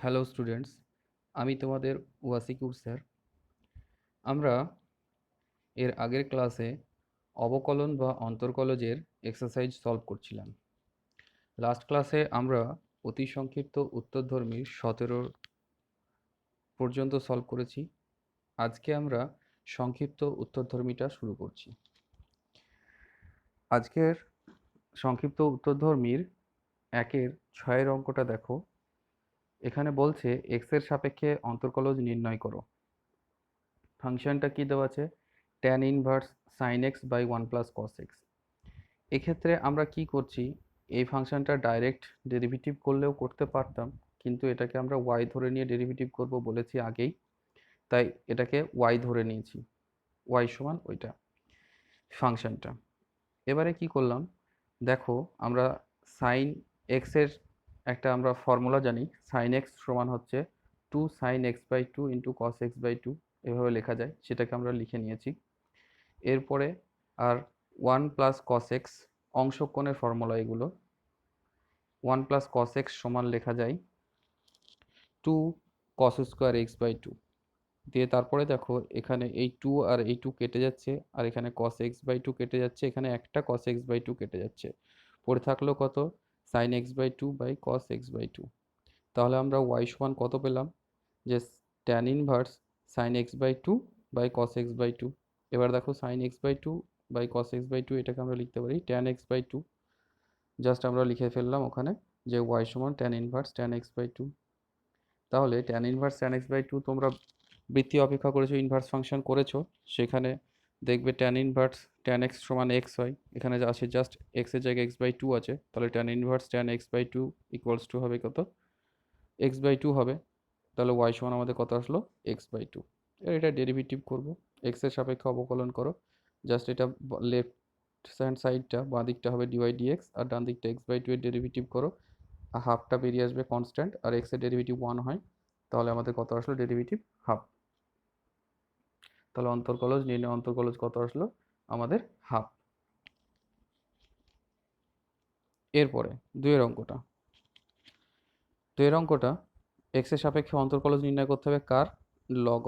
Hello students, আমি তোমাদের ওয়াসিকুর sir. আমরা এর আগের ক্লাসে অবকলন বা অন্তর্কলজের এক্সারসাইজ সলভ করছিলাম। লাস্ট ক্লাসে আমরা অতি সংক্ষিপ্ত উত্তরধর্মী 17 পর্যন্ত সলভ করেছি। আজকে আমরা সংক্ষিপ্ত উত্তরধর্মীটা শুরু করছি। আজকের সংক্ষিপ্ত উত্তরধর্মীর 1-এর 6-এর অঙ্কটা দেখো। এখানে বলছে এক্স এর সাপেক্ষে অন্তর্কলজ নির্ণয় করো। ফাংশনটা কি দেওয়া আছে? tan inverse sin x by 1 plus cos x। এক্ষেত্রে আমরা কি করছি, এই ফাংশনটা ডাইরেক্ট ডেরিভেটিভ করলেও করতে পারতাম, কিন্তু এটাকে আমরা y ধরে নিয়ে ডেরিভেটিভ করব বলেছি আগেই, তাই এটাকে y ধরে নিয়েছি। y সমান ওইটা ফাংশনটা। এবারে কি করলাম দেখো, আমরা সাইন এক্স এর একটা আমরা ফর্মুলা জানি। সাইন এক্স সমান হচ্ছে 2 sin x বাই 2 ইন্টু কস এক্স বাই 2, এভাবে লেখা যায়, সেটাকে আমরা লিখে নিয়েছি। এরপরে আর 1 প্লাস কস এক্স অংশকোণের ফর্মুলা এগুলো। 1 প্লাস কস এক্স সমান লেখা যায় 2 কস স্কোয়ার এক্স বাই 2 দিয়ে। তারপরে দেখো এখানে এই 2 আর এই 2 কেটে যাচ্ছে, আর এখানে কস এক্স বাই 2 কেটে যাচ্ছে, এখানে একটা কস এক্স বাই 2 কেটে যাচ্ছে, পড়ে থাকলো কত? Sine x by 2 by cos x by 2। তাহলে আমরা ওয়াই সমান কত পেলাম? যে tan inverse sine x by 2 by cos x by 2। এবার দেখো sine x by 2 by cos x by 2, এটাকে আমরা লিখতে পারি ট্যান এক্স বাই 2। জাস্ট আমরা লিখে ফেললাম ওখানে যে ওয়াই সমান tan inverse tan x by 2। তাহলে tan inverse tan x by 2 তোমরা বৃত্তি অপেক্ষা করেছো, ইনভার্স ফাংশন করেছো, সেখানে দেখবে ট্যান ইনভার্স ট্যান এক্স সমান এক্স হয়। এখানে আছে জাস্ট এক্স এর জায়গায় এক্স বাই 2 আছে, তাহলে tan inverse tan x by 2 equals to হবে কত? এক্স বাই 2 হবে। তাহলে ওয়াই সমান আমাদের কত আসলো? X by 2। এটা ডেরিভেটিভ করবো, এক্স এর সাপেক্ষে অবকলন করো। জাস্ট এটা লেফট হ্যান্ড সাইডটা বাঁ দিকটা হবে ডিওয়াই ডিএক্স, আর ডান দিকটা এক্স বাই 2 এর ডেরিভেটিভ করো। আর হাফটা বেরিয়ে আসবে কনস্ট্যান্ট, আর এক্স এর ডেরিভেটিভ 1 হয়, তাহলে আমাদের কত আসলো? Derivative half. তাহলে অন্তর্কলজ নির্ণয়, অন্তর্কলজ কত আসলো? আমাদের হাফ। এরপরে দুইয়ের অঙ্কটা, দুইয়ের অঙ্কটা এক্স এর সাপেক্ষে অন্তর্কলজ নির্ণয় করতে হবে কার? Log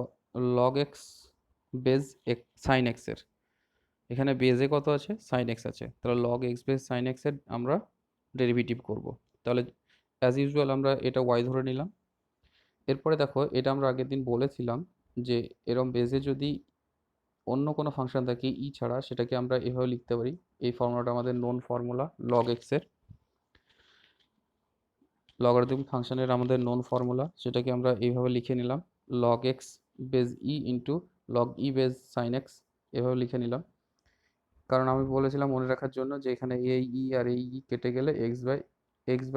log x base sin x এর। এখানে বেজে কত আছে? সাইন এক্স আছে, তাহলে log x base sin x এর আমরা ডেরিভেটিভ করব। তাহলে অ্যাজ ইউজুয়াল আমরা এটা ওয়াই ধরে নিলাম। এরপরে দেখো, এটা আমরা আগের দিন বলেছিলাম যে এরম বেজে যদি অন্য কোনো ফাংশন থাকে ই ছাড়া, সেটাকে আমরা এভাবে লিখতে পারি। এই ফর্মুলাটা আমাদের নোন ফর্মুলা লগ এক্স এর, লগারিদমিক ফাংশনের আমাদের নোন ফর্মুলা, সেটাকে আমরা এইভাবে লিখে নিলাম লগ এক্স বেজ ই ইন্টু লগ ই বেজ সাইন এক্স, এভাবে লিখে নিলাম। কারণ আমি বলেছিলাম মনে রাখার জন্য যে এখানে এই ই আর এই ই কেটে গেলে এক্স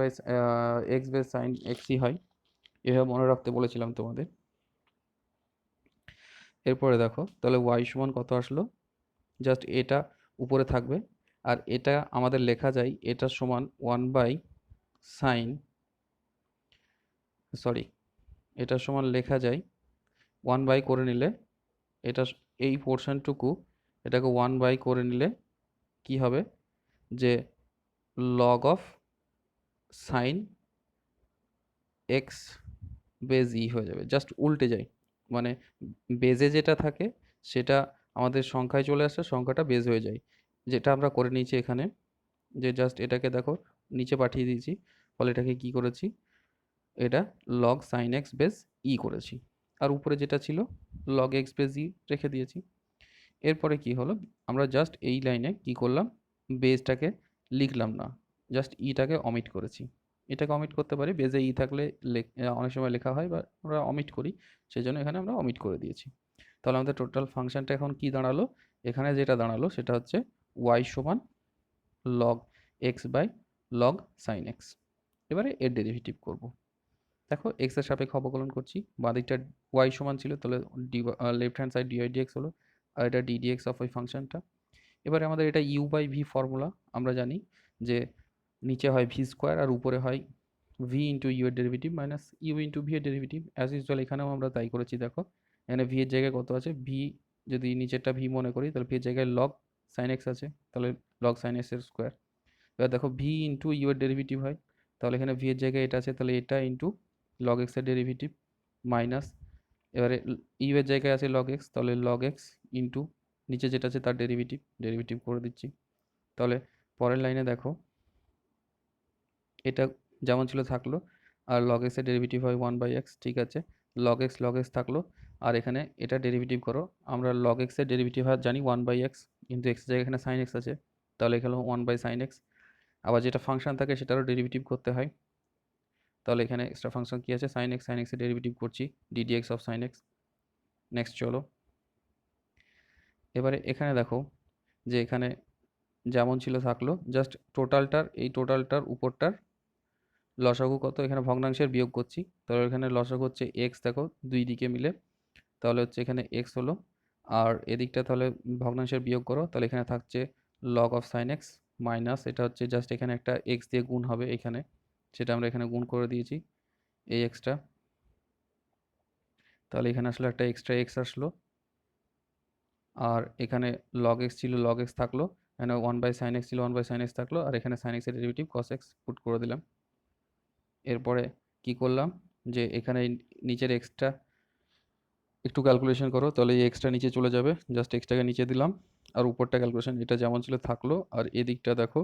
বেজ সাইন এক্সই হয়, এভাবে মনে রাখতে বলেছিলাম তোমাদের। এরপরে দেখো, তাহলে ওয়াই সমান কত আসলো? জাস্ট এটা উপরে থাকবে, আর এটা আমাদের লেখা যায় এটা সমান 1 বাই সাইন, সরি, এটা সমান লেখা যায় 1 বাই করে নিলে, এটা এই পোর্শনটুকু এটাকে 1 বাই করে নিলে কি হবে? যে log of sin x base e হয়ে যাবে, জাস্ট উল্টে যায়। মানে বেজে যেটা থাকে সেটা আমাদের সংখ্যায় চলে আসে, সংখ্যাটা বেজ হয়ে যায়, যেটা আমরা করে নিয়েছি এখানে। যে জাস্ট এটাকে দেখো নিচে পাঠিয়ে দিয়েছি, ফলে এটাকে কি করেছি? এটা লগ সাইন এক্স বেজ ই করেছি, আর উপরে যেটা ছিল লগ এক্স বেজ ই রেখে দিয়েছি। এরপরে কি হলো, আমরা জাস্ট এই লাইনে কি করলাম? বেজটাকে লিখলাম না, জাস্ট ইটাকে অমিট করেছি। এটাকে অমিট করতে পারি, বেজে ই থাকলে অনেক সময় লেখা হয় বা আমরা অমিট করি, সেই জন্য এখানে আমরা অমিট করে দিয়েছি। তাহলে আমাদের টোটাল ফাংশনটা এখন কি দাঁড়ালো? এখানে যেটা দাঁড়ালো সেটা হচ্ছে ওয়াই সমান log x by log sine x. এবারে এর ডেরিভেটিভ করব। দেখো এক্স এর সাপেক্ষে অবকলন করছি, বাঁ দিকটা ওয়াই সমান ছিল, তাহলে left hand side dy dx হলো, আর এটা ডিডিএক্স অফ ওই ফাংশনটা। এবারে আমাদের এটা ইউ বাই ভি ফর্মুলা, আমরা জানি যে নিচে হয় ভি স্কোয়ার আর উপরে হয় ভি ইন্টু ইউ এর derivative minus u into v এর ডেরিভেটিভ। অ্যাজ ইউজুয়াল এখানেও আমরা তাই করেছি। দেখো এখানে ভি এর জায়গায় কত আছে? ভি, যদি নিচেরটা ভি মনে করি, তাহলে ভি এর জায়গায় লগ সাইন এক্স আছে, তাহলে লগ সাইন এক্স এর স্কোয়ার। এবার দেখো ভি ইন্টু ইউ এর ডেরিভেটিভ হয়, তাহলে এখানে ভি এর জায়গায় এটা আছে, তাহলে এটা ইন্টু লগ এক্সের ডেরিভেটিভ মাইনাস, এবারে ইউ এর জায়গায় আছে লগ এক্স, তাহলে লগ এক্স ইন্টু নিচে যেটা আছে তার ডেরিভেটিভ করে দিচ্ছি। তাহলে পরের লাইনে দেখো এটা যেমন ছিল থাকলো, আর লগ এক্সের ডেরিভেটিভ হয় 1/x, ঠিক আছে, লগ এক্স থাকলো, আর এখানে এটা ডেরিভেটিভ করো। আমরা লগ এক্সের ডেরিভেটিভ হয় জানি 1/x, কিন্তু এক্সের জায়গায় এখানে সাইন এক্স আছে, তাহলে এখানে 1/sin x। আবার যেটা ফাংশন থাকে সেটারও ডেরিভেটিভ করতে হয়, তাহলে এখানে এক্সট্রা ফাংশন কি আছে, সাইন এক্সের ডেরিভেটিভ করছি, ddx of sin x. Next চলো, এবারে এখানে দেখো যে এখানে যেমন ছিল থাকলো, জাস্ট টোটালটার উপরটার লসাগু কত, এখানে ভগ্নাংশের বিয়োগ করছি, তাহলে এখানে লসাগু হচ্ছে এক্স, দেখো দুই দিকে মিলে, তাহলে হচ্ছে এখানে এক্স হলো, আর এদিকটা তাহলে ভগ্নাংশের বিয়োগ করো, তাহলে এখানে থাকছে log of sin x minus, এটা হচ্ছে জাস্ট এখানে একটা এক্স দিয়ে গুণ হবে এখানে, সেটা আমরা এখানে গুণ করে দিয়েছি এই এক্সটা, তাহলে এখানে আসলে একটা এক্সট্রা এক্স আসলো, আর এখানে লগ এক্স ছিল লগ এক্স থাকলো, এখানে 1/sin x ছিল 1/sin x থাকলো, আর এখানে সাইন এক্সের ডেরিভেটিভ cos x পুট করে দিলাম। এরপরে কি করলাম যে এখানে নিচের এক্সটা একটু ক্যালকুলেশন করো, তাহলে এই এক্সটা নিচে চলে যাবে, জাস্ট এক্সটাকে নিচে দিলাম, আর উপরটা ক্যালকুলেশন এটা যেমন ছিল থাকলো, আর এদিকটা দেখো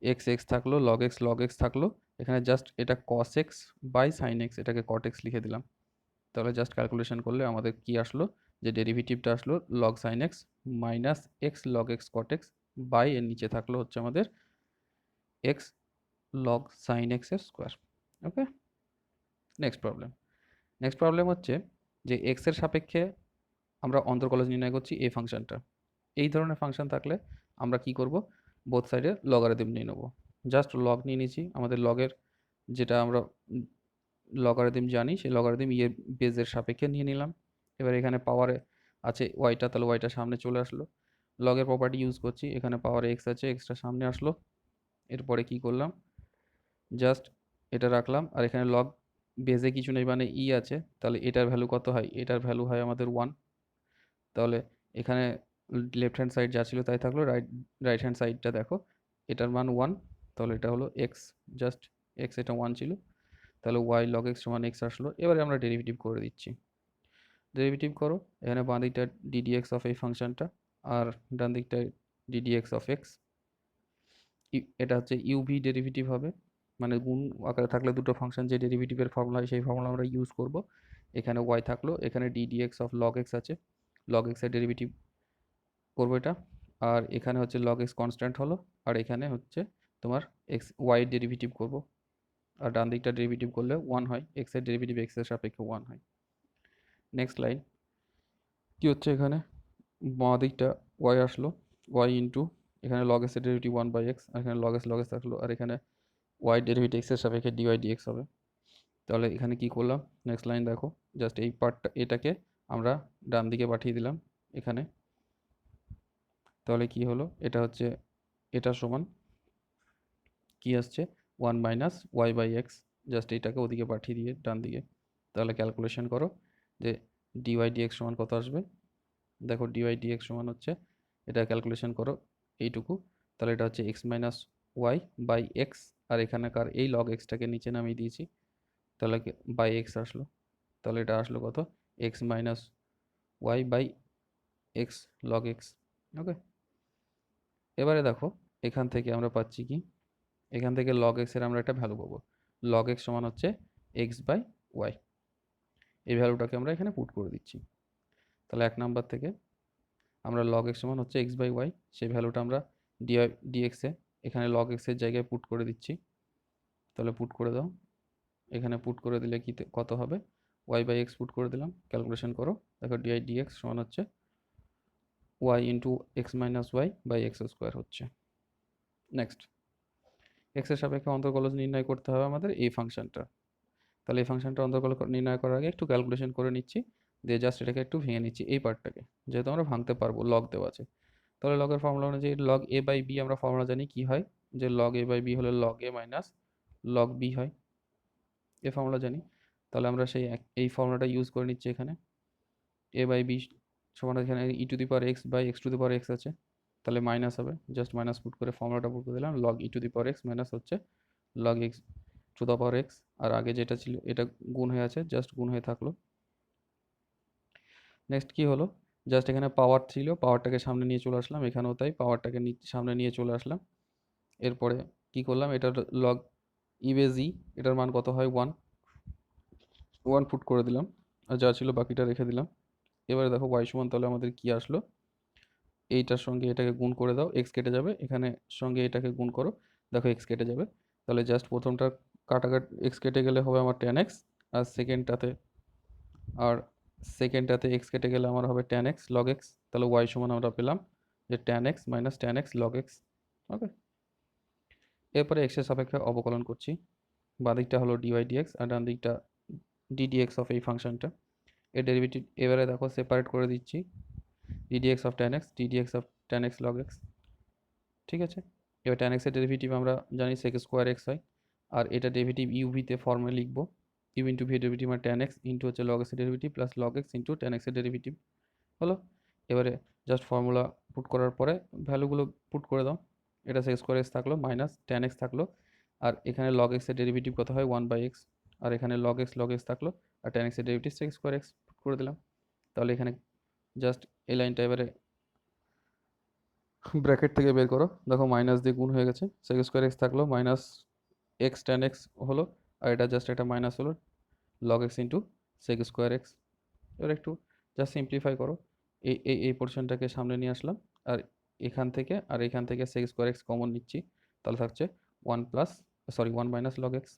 এক্স এক্স থাকলো, লগ এক্স থাকলো, এখানে জাস্ট এটা cos x by sine x, এটাকে cot x লিখে দিলাম। তাহলে জাস্ট ক্যালকুলেশন করলে আমাদের কি আসলো, যে ডেরিভেটিভটা আসলো log sine x minus x log x cot x by এর নিচে থাকলো হচ্ছে আমাদের এক্স লগ সাইন এক্স এর স্কোয়ার। ওকে, নেক্সট প্রবলেম হচ্ছে যে এক্স এর সাপেক্ষে আমরা অন্তর্কলজ নির্ণয় করছি এই ফাংশনটা। এই ধরনের ফাংশন থাকলে আমরা কি করব, বোথ সাইডে লগারিদম নিয়ে নেব। জাস্ট লগ নিয়ে নিয়েছি, আমাদের লগের যেটা আমরা লগারিদম জানি সেই লগারিদম ইয়ের বেজের সাপেক্ষে নিয়ে নিলাম। এবার এখানে পাওয়ারে আছে ওয়াইটা, তাহলে ওয়াইটা সামনে চলে আসলো, লগের প্রপার্টি ইউজ করছি, এখানে পাওয়ারে এক্স আছে, এক্সটা সামনে আসলো। এরপরে কি করলাম, জাস্ট এটা রাখলাম, আর এখানে লগ বেজে কিছু নেই মানে ই আছে, তাহলে এটার ভ্যালু কত হয়, এটার ভ্যালু হয় আমাদের 1। তাহলে এখানে লেফট হ্যান্ড সাইড যা ছিল তাই থাকলো, রাইট হ্যান্ড সাইডটা দেখো এটার মান 1, তাহলে এটা হলো এক্স, জাস্ট এক্স এটা 1 ছিল, তাহলে ওয়াই লগ এক্স সমান এক্স আসলো। এবারে আমরা ডেরিভেটিভ করে দিচ্ছি, ডেরিভেটিভ করো, এখানে বাঁ দিকটা ddx অফ এই ফাংশনটা, আর ডান দিকটা ddx অফ এক্স, এটা হচ্ছে ইউভি ডেরিভেটিভ হবে, মানে গুণ আকারে থাকলে দুটো ফাংশন যে ডেরিভেটিভের ফর্মুলা হয় সেই ফর্মুলা আমরা ইউজ করব। এখানে ওয়াই থাকলো, এখানে ddx অফ লগ এক্স আছে, লগ এক্সের ডেরিভেটিভ করবো এটা, আর এখানে হচ্ছে লগ এক্স কনস্ট্যান্ট হলো, আর এখানে হচ্ছে তোমার এক্স ওয়াই ডেরিভেটিভ করব, আর ডান দিকটা ডেরিভেটিভ করলে 1 হয়, এক্স এর ডেরিভেটিভ এক্স এর সাপেক্ষে 1 হয়। নেক্সট লাইন কি হচ্ছে, এখানে বাঁ দিকটা ওয়াই আসলো, ওয়াই ইন্টু এখানে লগ এক্সের ডেরিভেটিভ 1/x, আর এখানে লগ এক্স থাকলো, আর এখানে ওয়াই ডেরিভেটিভ এক্স এর সাপেক্ষে ডিওয়াই ডিএক্স হবে। তাহলে এখানে কি করলাম, নেক্সট লাইন দেখো, জাস্ট এই পার্টটা এটাকে আমরা ডান দিকে পাঠিয়ে দিলাম এখানে, তাহলে কি হলো, এটা হচ্ছে এটা সমান কি আসছে 1 - y/x, জাস্ট এটাকে ওদিকে পাঠিয়ে দিয়ে ডান দিকে, তাহলে ক্যালকুলেশন করো যে ডিওয়াই ডিএক্স সমান কত আসবে। দেখো ডিওয়াই ডিএক্স সমান হচ্ছে, এটা ক্যালকুলেশন করো এইটুকু, তাহলে এটা হচ্ছে x-y/x, আর এখানকার এই লগ এক্সটাকে নিচে নামিয়ে দিয়েছি, তাহলে বাই এক্স আসলো, তাহলে এটা আসলো কত, x-y/x লগ এক্স। ওকে, এবারে দেখো এখান থেকে আমরা পাচ্ছি কি, এখান থেকে লগ এক্স এর আমরা একটা ভ্যালু পাবো, লগ এক্স সমান হচ্ছে x/y, এই ভ্যালুটাকে আমরা এখানে পুট করে দিচ্ছি। তাহলে 1 নাম্বার থেকে আমরা লগ এক্স সমান হচ্ছে x/y, সেই ভ্যালুটা আমরা ডিএক্স এ এখানে লগ এক্স এর জায়গায় পুট করে দিচ্ছি, তাহলে পুট করে দাও, এখানে পুট করে দিলে কি কত হবে, y/x পুট করে দিলাম, ক্যালকুলেশন করো, দেখো ডিআই ডিএক্স সমান হচ্ছে y ইন্টু x-y/x² হচ্ছে। নেক্সট, এক্স এর সাপেক্ষে অন্তর্কলজ নির্ণয় করতে হবে আমাদের এই ফাংশনটা, তাহলে এই ফাংশনটা অন্তর্কলজ নির্ণয় করার আগে একটু ক্যালকুলেশন করে নিচ্ছি, দিয়ে জাস্ট এটাকে একটু ভেঙে নিচ্ছি এই পার্টটাকে, যেহেতু আমরা ভাঙতে পারবো লগ দেওয়া আছে। তাহলে লগের ফর্মুলা অনুযায়ী লগ এ বাই বি আমরা ফর্মুলা জানি কি হয়, যে লগ এ বাই বি হলে লগ এ মাইনাস লগ বি হয়, এই ফর্মুলা জানি। তাহলে আমরা সেই এই ফর্মুলাটা ইউজ করে নিচ্ছি এখানে, এ বাই বি সমান এখানে e⁻x/x আছে, তাহলে মাইনাস হবে, জাস্ট মাইনাস পুট করে ফর্মুলাটা পুট করে দিলাম, লগ e⁻x মাইনাস হচ্ছে log x to the power x, আর আগে যেটা ছিল এটা গুণ হয়ে আছে, জাস্ট গুণ হয়ে থাকলো। নেক্সট কি হলো, জাস্ট এখানে পাওয়ার ছিল, পাওয়ারটাকে সামনে নিয়ে চলে আসলাম, এখানেও তাই পাওয়ারটাকে সামনে নিয়ে চলে আসলাম। এরপরে কি করলাম, এটার লগ ই বেজ ই, এটার মান কত হয় 1, 1 পুট করে দিলাম, আর যা ছিল বাকিটা রেখে দিলাম। এবারে দেখো ওয়াই সমান তাহলে আমাদের কি আসলো, এইটার সঙ্গে এটাকে গুণ করে দাও, এক্স কেটে যাবে, এখানে সঙ্গে এটাকে গুণ করো, দেখো এক্স কেটে যাবে। তাহলে জাস্ট প্রথমটা কাটাকাটি এক্স কেটে গেলে হবে আমার ট্যান এক্স, আর সেকেন্ডটাতে এক্স কেটে গেলে আমার হবে ট্যান এক্স লগ এক্স। তাহলে ওয়াই সমান আমরা পেলাম যে tan x minus tan x log x. Okay, এরপরে এক্সের সাপেক্ষে অবকলন করছি। বাঁ দিকটা হলো ডিওয়াই ডিএক্স আর ডান দিকটা ডিডিএক্স অফ এই ফাংশনটা, এর ডেরিভেটিভ এবারে দেখো সেপারেট করে দিচ্ছি, ddx of tan x, ddx of tan x log x. ঠিক আছে, এবার ট্যান এক্সের ডেরিভেটিভ আমরা জানি সেক স্কোয়ার এক্স হয়, আর এটা ডেরিভেটিভ ইউভিতে ফর্মে লিখবো, ইউ ইন্টু ভি ডেরিভেটিভ আর ট্যান এক্স ইন্টু হচ্ছে লগ এক্সের derivative plus log x into tan এক্সের ডেরিভেটিভ হলো। এবারে জাস্ট ফর্মুলা পুট করার পরে ভ্যালুগুলো পুট করে দাও, এটা সেক স্কোয়ার এক্স থাকলো মাইনাস ট্যান এক্স থাকলো, আর এখানে লগ এক্সের ডেরিভেটিভ কত হয় 1/x, আর এখানে লগ এক্স থাকলো, আর ট্যান এক্সের derivative sec square x put করে দিলাম। তাহলে এখানে জাস্ট এই লাইনটা এবারে ব্র্যাকেট থেকে বের করো, দেখো মাইনাস দিয়ে গুণ হয়ে গেছে, সেক স্কোয়ার এক্স থাকলো মাইনাস এক্স ট্যান এক্স হলো, আর এটা জাস্ট একটা মাইনাস হলো log x into sec square x. এবার একটু জাস্ট সিম্পলিফাই করো, এই পোর্শনটাকে সামনে নিয়ে আসলাম, আর এখান থেকে সেক স্কোয়ার এক্স কমন নিচ্ছি, তাহলে থাকছে 1 মাইনাস লগ এক্স।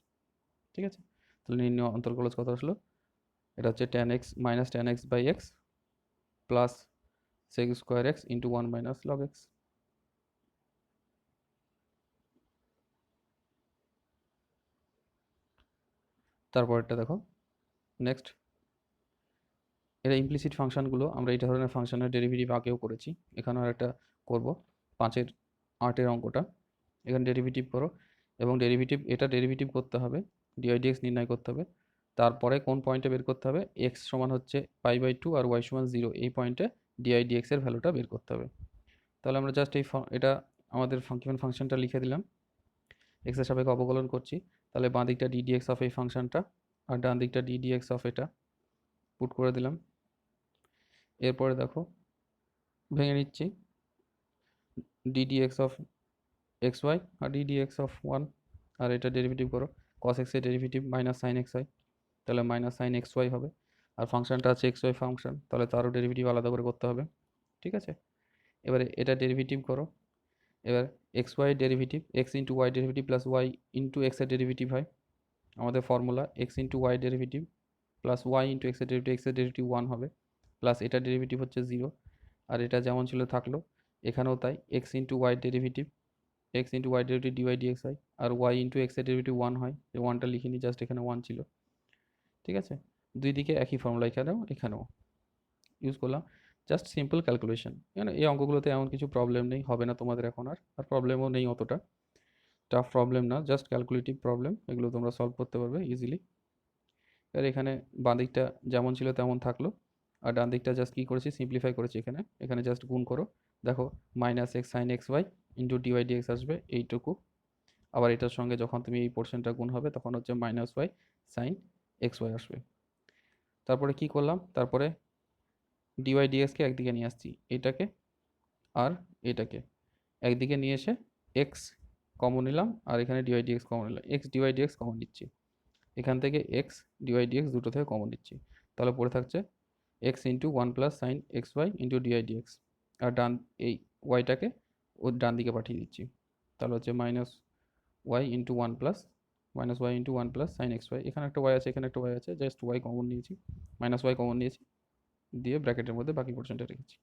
ঠিক আছে, তাহলে নির্ণয় অন্তর্কলজ কত আসলো, এটা হচ্ছে tan x minus tan x by x plus sec square x into 1 minus log x. তারপরটা দেখো নেক্সট, এটা ইমপ্লিসিট ফাংশনগুলো আমরা এই ধরনের ফাংশনের ডেরিভেটিভ আগেও করেছি, এখানেও একটা করব, 8-এর অঙ্কটা। এখানে ডেরিভেটিভ করো, এবং ডেরিভেটিভ করতে হবে, ডিআইডিএক্স নির্ণয় করতে হবে, তারপরে কোন পয়েন্টে বের করতে হবে, এক্স সমান হচ্ছে π/2 আর ওয়াই সমান 0, এই পয়েন্টে ডিআইডিএক্স এর ভ্যালুটা বের করতে হবে। তাহলে আমরা জাস্ট এটা আমাদের ফাংশনটা লিখে দিলাম, এক্স এর সাপেক্ষে অবকলন করছি, তাহলে বাঁ দিকটা ডিডিএক্স অফ এই ফাংশনটা আর ডান দিকটা ডিডিএক্স অফ এটা পুট করে দিলাম। এরপরে দেখো ভেঙে নিচ্ছি, ডিডিএক্স অফ এক্স ওয়াই আর ডিডিএক্স অফ 1, আর এটা ডেরিভেটিভ করো, কস এক্স এর derivative minus sine x y, তাহলে মাইনাস সাইন এক্স ওয়াই হবে, আর ফাংশনটা আছে এক্স ওয়াই ফাংশন, তাহলে তারও ডেরিভেটিভ আলাদা করে করতে হবে। ঠিক আছে, এবারে এটা ডেরিভেটিভ করো, এবার x y derivative x into y derivative plus y into এক্সের ডেরিভেটিভ হয়, আমাদের formula x into y derivative plus y into এক্সের ডেরিভেটিভ 1 হবে, প্লাস এটা ডেরিভেটিভ হচ্ছে 0, আর এটা যেমন ছিল থাকলো, এখানেও তাই x into y derivative d y d x হয়, আর ওয়াই ইন্টু এক্সের ডেরিভেটিভ 1 হয়, এই 1টা লিখিনি, জাস্ট এখানে 1 ছিল। ঠিক আছে, দুই দিকে একই ফর্মুলা, এখানেও ইউজ করলাম, জাস্ট সিম্পল ক্যালকুলেশন। এই অঙ্কগুলোতে এমন কিছু প্রবলেম নেই, হবে না তোমাদের এখন আর প্রবলেমও নেই, অতটা টাফ প্রবলেম না, জাস্ট ক্যালকুলেটিভ প্রবলেম, এগুলো তোমরা সলভ করতে পারবে ইজিলি। আর এখানে বাঁ দিকটা যেমন ছিল তেমন থাকলো, আর ডান দিকটা জাস্ট কী করেছি, সিম্পলিফাই করেছি, এখানে জাস্ট গুণ করো, দেখো minus x sine x y into dy d x আসবে এইটুকু, আবার এটার সঙ্গে যখন তুমি এই পোর্শনটা গুণ হবে তখন হচ্ছে minus y sine x y আসবে। তারপরে কি করলাম, তারপরে ডিওয়াই ডিএক্সকে একদিকে নিয়ে আসছি, এটাকে আর এটাকে একদিকে নিয়ে এসে এক্স কমন নিলাম, আর এখানে ডিওয়াই ডিএক্স কমন নিলাম, এক্স ডিওয়াই ডিএক্স কমন নিচ্ছি, এখান থেকে এক্স ডিওয়াই ডিএক্স দুটো থেকে কমন নিচ্ছি, তাহলে পড়ে থাকছে x into 1 plus sin x y into dy dx, আর এই ওয়াইটাকে ওর ডান দিকে পাঠিয়ে দিচ্ছি, তাহলে হচ্ছে y into one plus sin x y, এখানে একটা ওয়াই আছে, এখানে একটা ওয়াই আছে, জাস্ট ওয়াই কমন নিয়েছি, ওয়াই কমন নিয়েছি, দিয়ে ব্র্যাকেটের মধ্যে বাকি পোর্শনটা রেখেছি।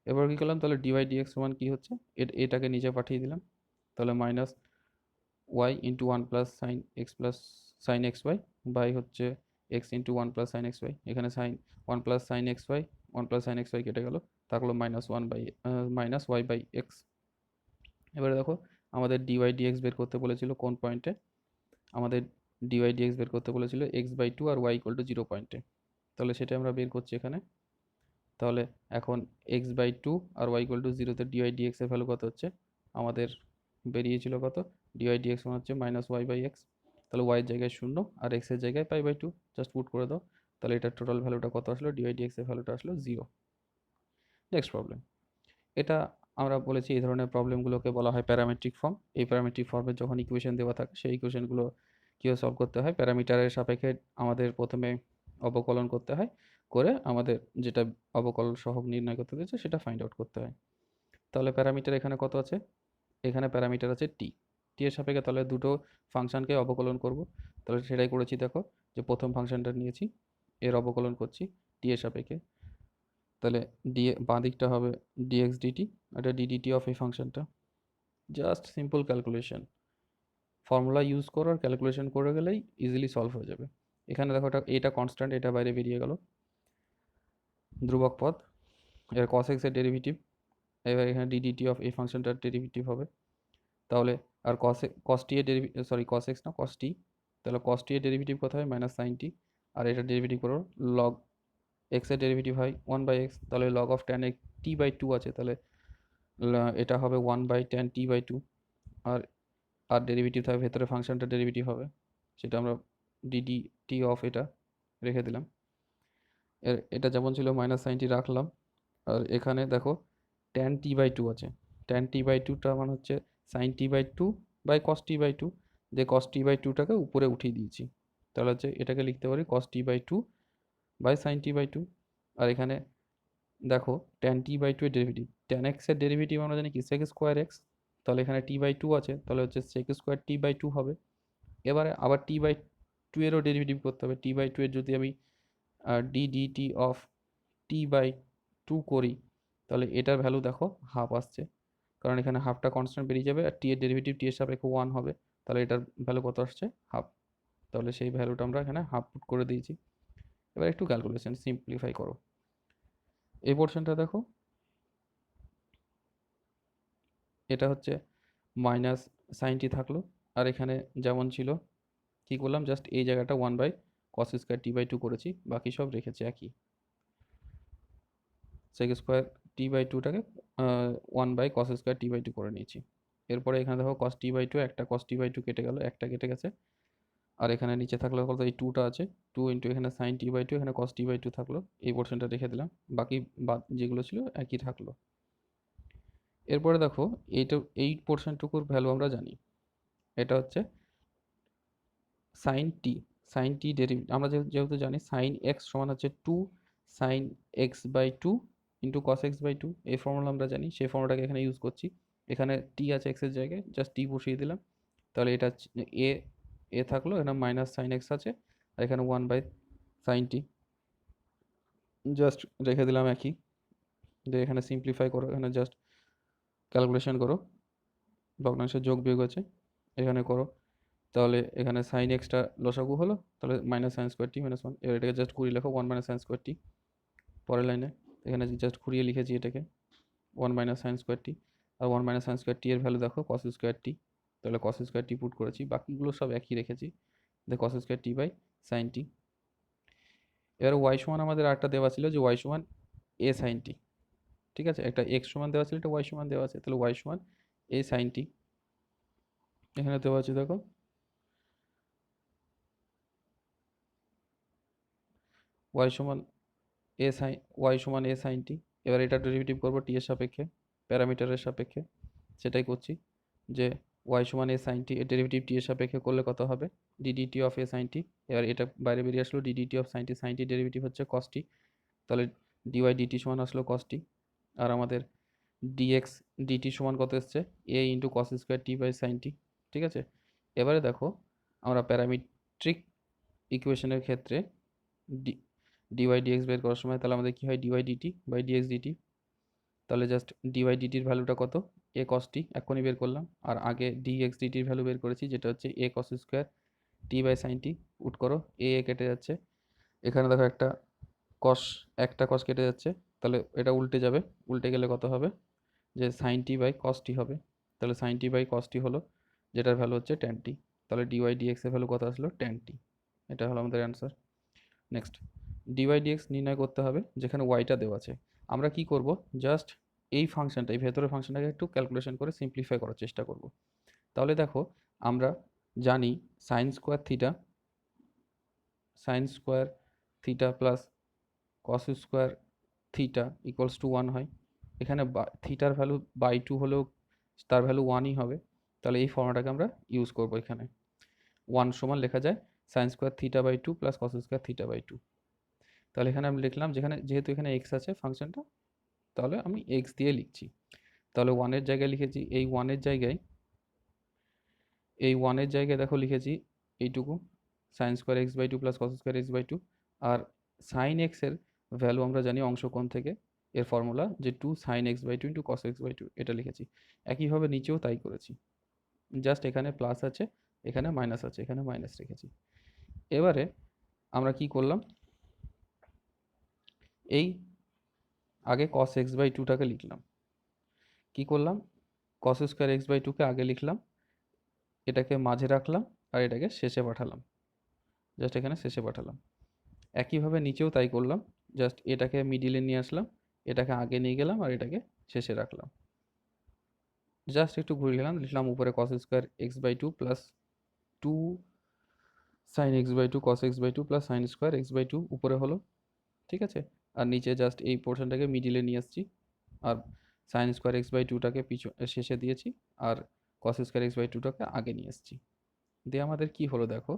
এবার কী করলাম, তাহলে ডিওয়াই ডিএক্স সমান কী হচ্ছে, এটাকে নিচে পাঠিয়ে দিলাম, তাহলে minus y into 1 plus sin x y by হচ্ছে x into 1 plus sin x y, এখানে one plus sin x y কেটে গেল, থাকলো মাইনাস ওয়াই বাই এক্স। এবারে দেখো আমাদের ডিওয়াই ডিএক্স বের করতে বলেছিল কোন পয়েন্টে, আমাদের ডিওয়াই ডিএক্স বের করতে বলেছিল x/2 আর y=0 পয়েন্টে, তাহলে সেটা আমরা বের করছি এখানে। তাহলে এখন x/2 আর y=0 তে ডিওয়াই ডিএক্স এর ভ্যালু কত হচ্ছে, আমাদের বেরিয়েছিল কত, ডিওয়াই ডিএক্স মানে হচ্ছে মাইনাস ওয়াই বাই এক্স, তাহলে ওয়াই এর জায়গায় 0 আর এক্স এর জায়গায় π/2 জাস্ট পুট করে দাও, তাহলে এটার টোটাল ভ্যালুটা কত আসলো, dydx এর ভ্যালুটা আসলো 0। নেক্সট প্রবলেম, এটা আমরা বলেছি এই ধরনের প্রবলেমগুলোকে বলা হয় প্যারামেট্রিক ফর্ম। এই প্যারামেট্রিক ফর্মে যখন ইকুয়েশন দেওয়া থাকে সেই ইকুয়েশনগুলো কীভাবে সলভ করতে হয়, প্যারামিটারের সাপেক্ষে আমাদের প্রথমে অবকলন করতে হয়, করে আমাদের যেটা অবকলন সহগ নির্ণয় করতে দিয়েছে সেটা ফাইন্ড আউট করতে হয়। তাহলে প্যারামিটার এখানে কত আছে, এখানে প্যারামিটার আছে টি, টি এর সাপেক্ষে তাহলে দুটো ফাংশনকে অবকলন করব, তাহলে সেটাই করেছি। দেখো যে প্রথম ফাংশনটা নিয়েছি, এর অবকলন করছি টি এর সাপেক্ষে, তাহলে বাঁ দিকটা হবে dx dt, এটা ddt অফ এই ফাংশনটা। Just simple calculation, formula use করো আর ক্যালকুলেশন করে গেলেই ইজিলি সলভ হয়ে যাবে। এখানে দেখো এটা কনস্ট্যান্ট, এটা বাইরে বেরিয়ে গেল, ধ্রুবক পদ, এর cos x এর ডেরিভেটিভ, এবার এখানে ddt অফ এই ফাংশনটার ডেরিভেটিভ হবে। তাহলে আর cos t এর ডেরিভেটিভ, সরি cos x না cos t, তাহলে cos t এর ডেরিভেটিভ কত হয় -sin t, আর এটা ডেরিভেটিভ করো log x এর ডেরিভেটিভ হয় 1/x, তাহলে log অফ tan t/2 আছে, তাহলে এটা হবে 1/tan t/2, আর আর ডেরিভেটিভ থাকবে ভেতরে ফাংশনটা ডেরিভেটিভ হবে, সেটা আমরা ddt অফ এটা রেখে দিলাম। এটা যেমন ছিল -sin t রাখলাম, আর এখানে দেখো tan t/2 আছে, tan t/2টা মানে হচ্ছে sin t/2 by cos t/2, যে cos t/2টাকে উপরে উঠিয়ে দিয়েছি, তাহলে হচ্ছে এটাকে লিখতে পারি cos t/2 by sin t/2। আর এখানে দেখো tan t/2 এর ডেরিভেটিভ, tan x এর ডেরিভেটিভ আমরা জানি কি sec স্কোয়ার x, তাহলে এখানে t/2 আছে, তাহলে হচ্ছে sec স্কোয়ার t/2 হবে। এবারে আবার t/2 এরও ডেরিভেটিভ করতে হবে, t/2 এর যদি আমি ddt অফ t/2 করি, তাহলে এটার ভ্যালু দেখো হাফ আসছে, কারণ এখানে হাফটা কনস্ট্যান্ট বেরিয়ে যাবে আর টি এর ডেরিভেটিভ টি এর সাপেক্ষে 1 হবে, তাহলে এটার ভ্যালু কত আসছে হাফ, তাহলে সেই ভ্যালুটা আমরা এখানে হাফ পুট করে দিয়েছি। এবার একটু ক্যালকুলেশন সিম্পলিফাই করো, এই পোর্শনটা দেখো, এটা হচ্ছে -sin t থাকলো, আর এখানে যেমন ছিল কি করলাম, জাস্ট এই জায়গাটা 1/cos স্কোয়ার t/2 করেছি, বাকি সব রেখেছি একই, sec square t/2টাকে 1/cos square t/2 করে নিয়েছি। এরপরে এখানে দেখো cos t/2, একটা cos t/2 কেটে গেল, একটা কেটে গেছে, আর এখানে নিচে থাকলো কত, এই 2টা আছে, 2 ইন্টু এখানে sin t/2, এখানে cos t/2 থাকলো, এই পোর্শনটা রেখে দিলাম, বাকি যেগুলো ছিল একই থাকলো। এরপরে দেখো এই পোর্শনটুকুর ভ্যালু আমরা জানি, এটা হচ্ছে sin t, sin t derivative আমরা যেহেতু জানি sin x সমান হচ্ছে 2 sin x/2 into cos x/2, এই ফর্মুলা আমরা জানি, সেই ফর্মুলাটাকে এখানে ইউজ করছি। এখানে t আছে x এর জায়গায়, জাস্ট t বসিয়ে দিলাম, তাহলে এটা এ থাকলো, এখানে -sin x আছে, আর এখানে 1/sin t জাস্ট রেখে দিলাম একই। দিয়ে এখানে সিম্পলিফাই করো, এখানে জাস্ট ক্যালকুলেশন করো, ভগ্নাংশের যোগ বিয়োগ আছে, এখানে করো, তাহলে এখানে sin xটা লসাগু হলো, তাহলে -sin স্কোয়ার t -1, এবার এটাকে জাস্ট ঘুরিয়ে লেখো 1 - sin স্কোয়ার t, পরের লাইনে এখানে জাস্ট ঘুরিয়ে লিখেছি এটাকে 1 - sin স্কোয়ার t, আর 1 - sin স্কোয়ার t এর ভ্যালু দেখো cos স্কোয়ার t, তাহলে cos স্কোয়ার t পুট করেছি, বাকিগুলো সব একই রেখেছি, cos স্কোয়ার t/sin t। এবার y সমান আমাদের আরেকটা দেওয়া ছিল যে y সমান a sin t, ঠিক আছে, একটা x সমান দেওয়া ছিল, একটা y সমান দেওয়া আছে, তাহলে y সমান a sin t এখানে দেওয়া আছে, দেখো y সমান y সমান a sin t। এবার এটা ডেরিভেটিভ করবো t এর সাপেক্ষে, প্যারামিটারের সাপেক্ষে, সেটাই করছি, যে y সমান a sin t এর ডেরিভেটিভ t এর সাপেক্ষে করলে কত হবে, ddt of a sin t, এবার এটা বাইরে বেরিয়ে আসলো ddt of sin t, sin t derivative হচ্ছে cos t, তাহলে dy dt সমান আসলো cos t, আর আমাদের dx dt সমান কত এসছে a into cos square t/sin t, ঠিক আছে। এবারে দেখো আমরা প্যারামেট্রিক ইকুয়েশনের ক্ষেত্রে dy dx বের করার সময় তাহলে আমাদের কি হয়, dy dt by dx dt, তাহলে জাস্ট dy dt এর ভ্যালুটা কত, a cos t এখনই বের করলাম, আর আগে dx dt এর ভ্যালু বের করেছি যেটা হচ্ছে a cos square t/sin t, উট করো কেটে যাচ্ছে, এখানে দেখো একটা cos কেটে যাচ্ছে, তাহলে এটা উল্টে যাবে, উল্টে গেলে কত হবে, যে sin t by cos t হবে, তাহলে sin t by cos t হলো, যেটার ভ্যালু হচ্ছে tan t, তাহলে dy dx এর ভ্যালু কত আসলো tan t, এটা হলো আমাদের অ্যান্সার। নেক্সট dy dx নির্ণয় করতে হবে, যেখানে yটা দেওয়া আছে, আমরা কি করব, জাস্ট এই ফাংশনটা, এই ভেতরের ফাংশনটাকে একটু ক্যালকুলেশন করে সিম্পলিফাই করার চেষ্টা করব। তাহলে দেখো আমরা জানি sin square theta plus cos square theta equals to 1 হয়। এখানে থিটার ভ্যালু বাই 2 হলেও তার ভ্যালু 1ই হবে। তাহলে এই ফর্মুলাটাকে আমরা ইউজ করব। এখানে 1 সমান লেখা যায় sin স্কোয়ার থিটা/2 প্লাস কস স্কোয়ার থিটা/2। তাহলে এখানে আমি লিখলাম, যেহেতু এখানে এক্স আছে ফাংশনটা, তাহলে আমি এক্স দিয়ে লিখছি। তাহলে 1-এর জায়গায় লিখেছি, এই 1-এর জায়গায় দেখো লিখেছি এইটুকু sin square x/2 plus cos square x/2। আর সাইন এক্সের ভ্যালু আমরা জানি অংশকোণ থেকে, এর ফর্মুলা যে 2 sin x/2 into cos x/2, এটা লিখেছি। একইভাবে নিচেও তাই করেছি, জাস্ট এখানে প্লাস আছে, এখানে মাইনাস আছে, এখানে মাইনাস রেখেছি। এবারে আমরা কি করলাম, এই আগে cos x/2টাকে লিখলাম। কি করলাম, cos স্কোয়ার x/2কে আগে লিখলাম, এটাকে মাঝে রাখলাম আর এটাকে শেষে পাঠালাম, জাস্ট এখানে শেষে পাঠালাম। একইভাবে নিচেও তাই করলাম, জাস্ট এটাকে মিডিলে নিয়ে আসলাম, এটাকে আগে নিয়ে গেলাম আর এটাকে শেষে রাখলাম। জাস্ট একটু ঘুরে গেলাম, লিখলাম উপরে cos square x/2 plus 2 sin x/2 cos x/2 plus sin square x/2 উপরে হলো, ঠিক আছে। আর নিচে জাস্ট এই পোর্শনটাকে মিডিলে নিয়ে আসছি, আর sin স্কোয়ার x/2টাকে শেষে দিয়েছি, আর cos স্কোয়ার x/2টাকে আগে নিয়ে আসছি। দিয়ে আমাদের কি হলো দেখো,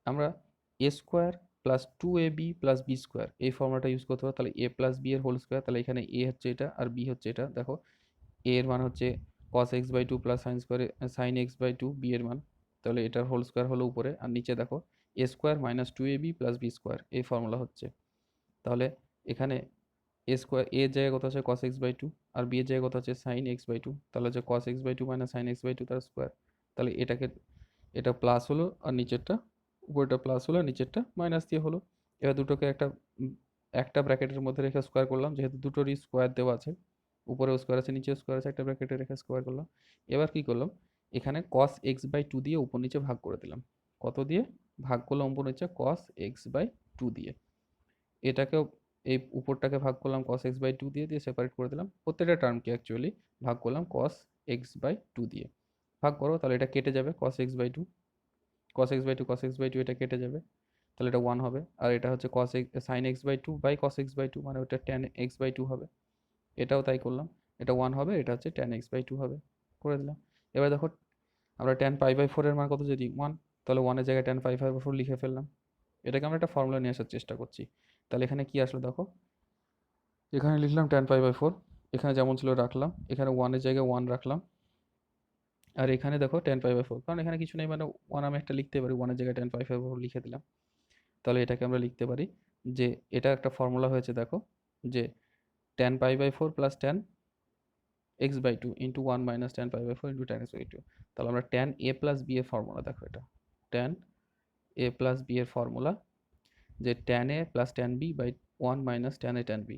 আমরা a square plus 2ab plus b square এই ফর্মুলাটা ইউজ করতে হবে। তাহলে এ প্লাস বি এর হোল স্কোয়ার, তাহলে এখানে এ হচ্ছে এটা আর বি হচ্ছে এটা। দেখো এ এর মান হচ্ছে cos x/2 plus sin x/2, B এর মান, তাহলে এটার হোল স্কোয়ার হলো উপরে, আর নিচে দেখো a square minus 2ab plus b square এই ফর্মুলা হচ্ছে। তাহলে এখানে এ স্কোয়ার এর জায়গায় কত আছে cos x/2 আর বি এর জায়গায় কত আছে sin x/2, তাহলে হচ্ছে cos x/2 minus sin x/2 তার স্কোয়ার। তাহলে এটা প্লাস হলো আর নিচেরটা, উপরেরটা প্লাস হলো আর নিচেরটা মাইনাস দিয়ে হলো। এবার দুটোকে একটা ব্র্যাকেটের মধ্যে রেখে স্কোয়ার করলাম, যেহেতু দুটোরই স্কোয়ার দেওয়া আছে, উপরেও স্কোয়ার আছে নিচেও স্কোয়ার আছে, একটা ব্র্যাকেটে রেখে স্কোয়ার করলাম। এবার কি করলাম, এখানে cos x/2 দিয়ে উপর নিচে ভাগ করে দিলাম। কত দিয়ে ভাগ করলাম উপর নিচে? cos x/2 দিয়ে। এটাকেও এই উপরটাকে ভাগ করলাম cos x/2 দিয়ে দিয়ে সেপারেট করে দিলাম। প্রত্যেকটা টার্মকে অ্যাকচুয়ালি ভাগ করলাম cos x/2 দিয়ে। ভাগ করো, তাহলে এটা কেটে যাবে, cos x/2 এটা কেটে যাবে, তাহলে এটা 1 হবে। আর এটা হচ্ছে sin x/2 by cos x/2, মানে ওটা tan x/2 হবে। এটাও তাই করলাম, এটা 1 হবে, এটা হচ্ছে tan x/2 হবে, করে দিলাম। এবার দেখো আমরা tan π/4 এর মান কত, যদি 1, তাহলে 1 এর জায়গায় tan π/4 লিখে ফেললাম। এটাকে আমরা একটা ফর্মুলা নিয়ে আসার চেষ্টা করছি। তাহলে এখানে কি আসলো দেখো, এখানে লিখলাম tan π/4, এখানে যেমন ছিল রাখলাম, এখানে 1 এর জায়গায় 1 রাখলাম, আর এখানে দেখো tan π/4, কারণ এখানে কিছু নেই, মানে 1 আমি একটা লিখতে পারি, 1 এর জায়গায় tan π/4 লিখে দিলাম। তাহলে এটাকে আমরা লিখতে পারি যে এটা একটা ফর্মুলা হয়েছে দেখো, যে tan π/4 plus tan x/2 into 1 minus tan π/4 into tan x/2। তাহলে আমরা tan a প্লাস b এর ফর্মুলা দেখো, এটা tan a প্লাস b এর ফর্মুলা, যে tan a plus tan b by 1 minus tan a tan b।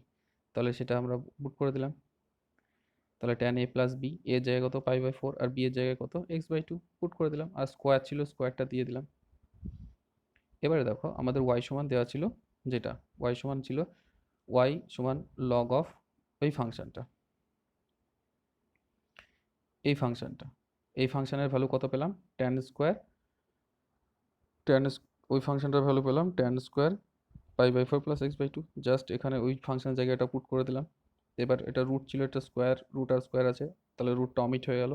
তাহলে সেটা আমরা পুট করে দিলাম। তাহলে tan a প্লাস b, এর জায়গায় কত π/4 আর b এর জায়গায় কত x/2 পুট করে দিলাম, আর স্কোয়ার ছিল স্কোয়ারটা দিয়ে দিলাম। এবারে দেখো আমাদের y সমান দেওয়া ছিল, যেটা y সমান ছিল y সমান log অফ ওই ফাংশনটা, এই ফাংশনের ভ্যালু কত পেলাম, tan স্কোয়ার, tan ওই ফাংশনটার ভ্যালু পেলাম tan square π/4 plus x/2। Just এখানে ওই ফাংশনের জায়গায় এটা পুট করে দিলাম। এবার এটা রুট ছিল, এটা স্কোয়ার, রুট আর স্কোয়ার আছে, তাহলে রুটটা অমিট হয়ে গেল।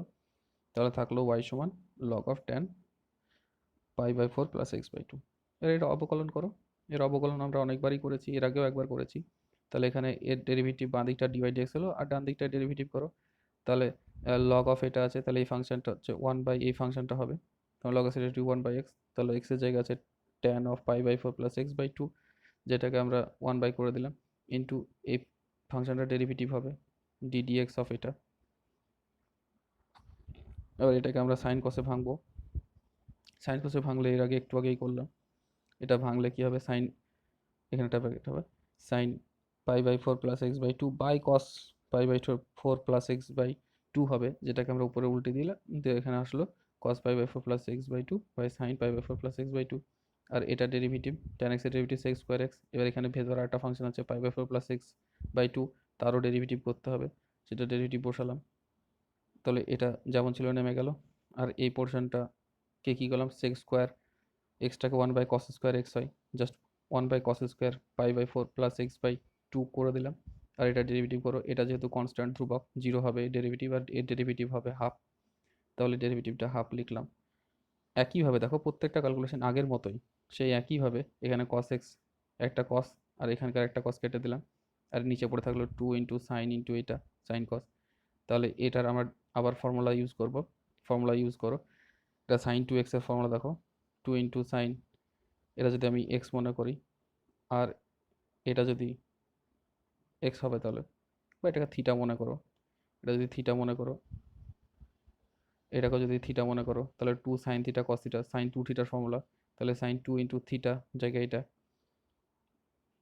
তাহলে থাকলো y সমান log of tan π/4 plus x/2। এবার এটা অবকলন করো, এর অবকলন আমরা অনেকবারই করেছি, এর আগেও একবার করেছি। তাহলে এখানে এর ডেরিভেটিভ বাঁ দিকটা dy/dx হলো, আর ডান দিকটা ডেরিভেটিভ করো। তাহলে log অফ এটা আছে, তাহলে এই ফাংশনটা হচ্ছে 1 বাই এই ফাংশনটা হবে, তাহলে log আছে 1 বাই x। তাহলে x এর জায়গায় আছে tan অফ π/4 প্লাস x/2, যেটাকে আমরা 1 বাই করে দিলাম, ইন্টু এই ফাংশনটা ডেরিভেটিভ হবে ddx অফ এটা। এবার এটাকে আমরা সাইন কসে ভাঙবো, সাইন কসে ভাঙলে এর আগে একটু আগেই করলাম, এটা ভাঙলে কি হবে, সাইন, এখানে একটা ব্র্যাকেট হবে, sine π/4 plus x/2 by cos π/4 plus x/2 হবে, যেটাকে আমরা উপরে উল্টে দিলাম, দিয়ে এখানে আসলো cos π/4 plus x/2 by sine π/4 plus x/2। আর এটা ডেরিভেটিভ, tan x এর ডেরিভেটিভ x স্কোয়ার x। এবার এখানে ভেতরে একটা ফাংশন আছে π/4 প্লাস x/2, তারও ডেরিভেটিভ করতে হবে, সেটা ডেরিভেটিভ বসালাম। তাহলে এটা যেমন ছিল নেমে গেল, আর এই পোর্শনটা কে কী করলাম, সেক স্কোয়ার এক্সটাকে 1/cos² এক্স হয়, জাস্ট 1/cos² π/4 প্লাস x/2 করে দিলাম। আর এটা ডেরিভেটিভ করো, এটা যেহেতু কনস্ট্যান্ট ধ্রুবক 0 হবে ডেরিভেটিভ, আর এর ডেরিভেটিভ হবে হাফ, তাহলে ডেরিভেটিভটা হাফ লিখলাম। একইভাবে দেখো প্রত্যেকটা ক্যালকুলেশন আগের মতোই, সেই একইভাবে এখানে cos x একটা cos, আর এখানকার একটা cos কেটে দিলাম, আর নিচে পড়ে থাকলো 2 ইন্টু সাইন ইন্টু এটা সাইন cos। তাহলে এটার আমরা আবার ফর্মুলা ইউজ করব, ফর্মুলা ইউজ করো, এটা সাইন 2x এর ফর্মুলা দেখো, 2 ইন্টু সাইন, এটা যদি আমি x মনে করি, আর এটা যদি x হবে তাহলে, বা এটাকে থিটা মনে করো, এটা যদি থিটা মনে করো, এটাকে যদি থিটা মনে করো, তাহলে 2 sine theta cos theta, sine 2 থিটার ফর্মুলা, তাহলে সাইন 2 ইন্টু থিটা জায়গায় এটা,